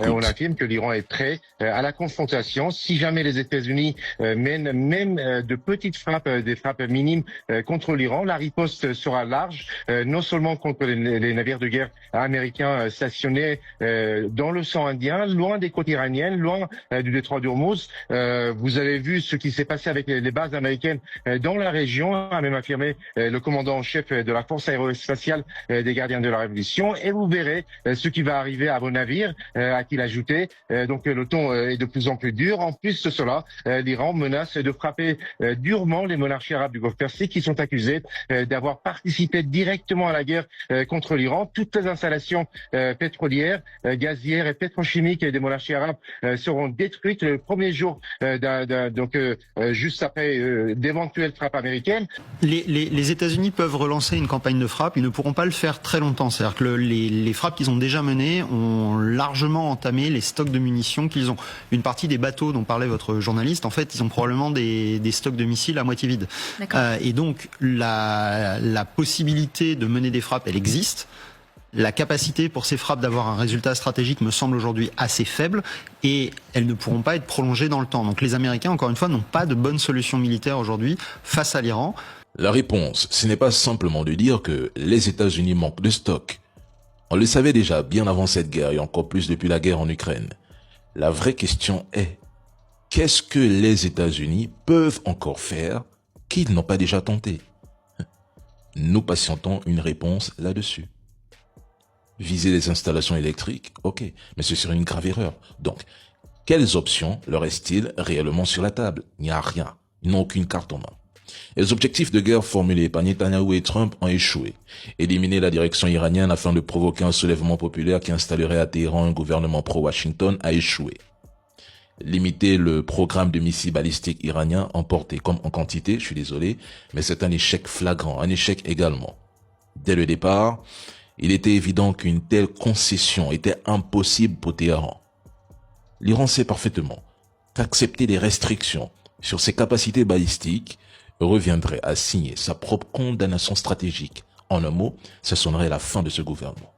on l'écoute. affirme que l'Iran est prêt à la confrontation si jamais les États-Unis mènent même de petites frappes, des frappes minimes contre l'Iran. La riposte sera large, non seulement contre les navires de guerre américains stationnés dans l'océan Indien, loin des côtes iraniennes, loin du détroit d'Ormuz. Vous avez vu ce qui s'est passé avec les bases américaines dans la région, a même affirmé le commandant en chef de la force aérospatiale des gardiens de la Révolution. Et vous verrez ce qui va arriver à vos navires, a-t-il ajouté. Donc le ton est de plus en plus dur. En plus de cela, l'Iran menace de frapper durement les monarchies arabes du Golfe Persique qui sont accusées d'avoir participé directement à la guerre contre l'Iran. Toutes les installations pétrolières, gazières et pétrochimiques des monarchies arabes seront détruites le premier jour juste après d'éventuelles frappes américaines. Les États-Unis peuvent relancer une campagne de frappe, ils ne pourront pas le faire très longtemps. C'est-à-dire que les frappes qu'ils ont déjà menées ont largement entamé les stocks de munitions qu'ils ont. Une partie des bateaux dont parlait votre journaliste, en fait, ils ont probablement des stocks de missiles à moitié vides. Et donc, la possibilité de mener des frappes, elle existe. La capacité pour ces frappes d'avoir un résultat stratégique me semble aujourd'hui assez faible et elles ne pourront pas être prolongées dans le temps. Donc les Américains, encore une fois, n'ont pas de bonne solution militaire aujourd'hui face à l'Iran. La réponse, ce n'est pas simplement de dire que les États-Unis manquent de stock. On le savait déjà bien avant cette guerre et encore plus depuis la guerre en Ukraine. La vraie question est, qu'est-ce que les États-Unis peuvent encore faire qu'ils n'ont pas déjà tenté? Nous patientons une réponse là-dessus. Viser les installations électriques, ok, mais ce serait une grave erreur. Donc, quelles options leur reste-t-il réellement sur la table? Il n'y a rien. Ils n'ont aucune carte en main. Les objectifs de guerre formulés par Netanyahou et Trump ont échoué. Éliminer la direction iranienne afin de provoquer un soulèvement populaire qui installerait à Téhéran un gouvernement pro-Washington a échoué. Limiter le programme de missiles balistiques iranien emporté comme en quantité, je suis désolé, mais c'est un échec flagrant, un échec également. Dès le départ, il était évident qu'une telle concession était impossible pour Téhéran. L'Iran sait parfaitement qu'accepter des restrictions sur ses capacités balistiques reviendrait à signer sa propre condamnation stratégique. En un mot, ce sonnerait la fin de ce gouvernement.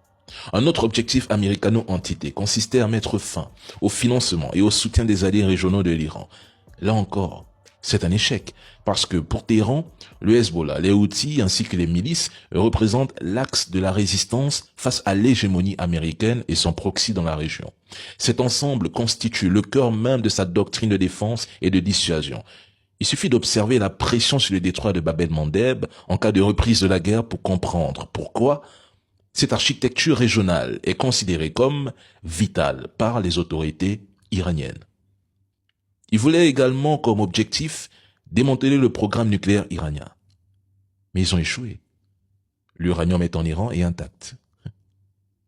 Un autre objectif américano-entité consistait à mettre fin au financement et au soutien des alliés régionaux de l'Iran. Là encore, c'est un échec, parce que pour Téhéran, le Hezbollah, les Houthis ainsi que les milices représentent l'axe de la résistance face à l'hégémonie américaine et son proxy dans la région. Cet ensemble constitue le cœur même de sa doctrine de défense et de dissuasion. Il suffit d'observer la pression sur le détroit de Bab el-Mandeb en cas de reprise de la guerre pour comprendre pourquoi cette architecture régionale est considérée comme vitale par les autorités iraniennes. Il voulait également comme objectif démanteler le programme nucléaire iranien. Mais ils ont échoué. L'uranium est en Iran et intact.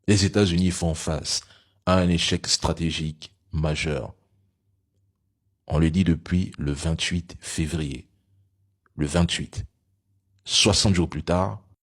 Les États-Unis font face à un échec stratégique majeur. On le dit depuis le 28 février. Le 28. 60 jours plus tard,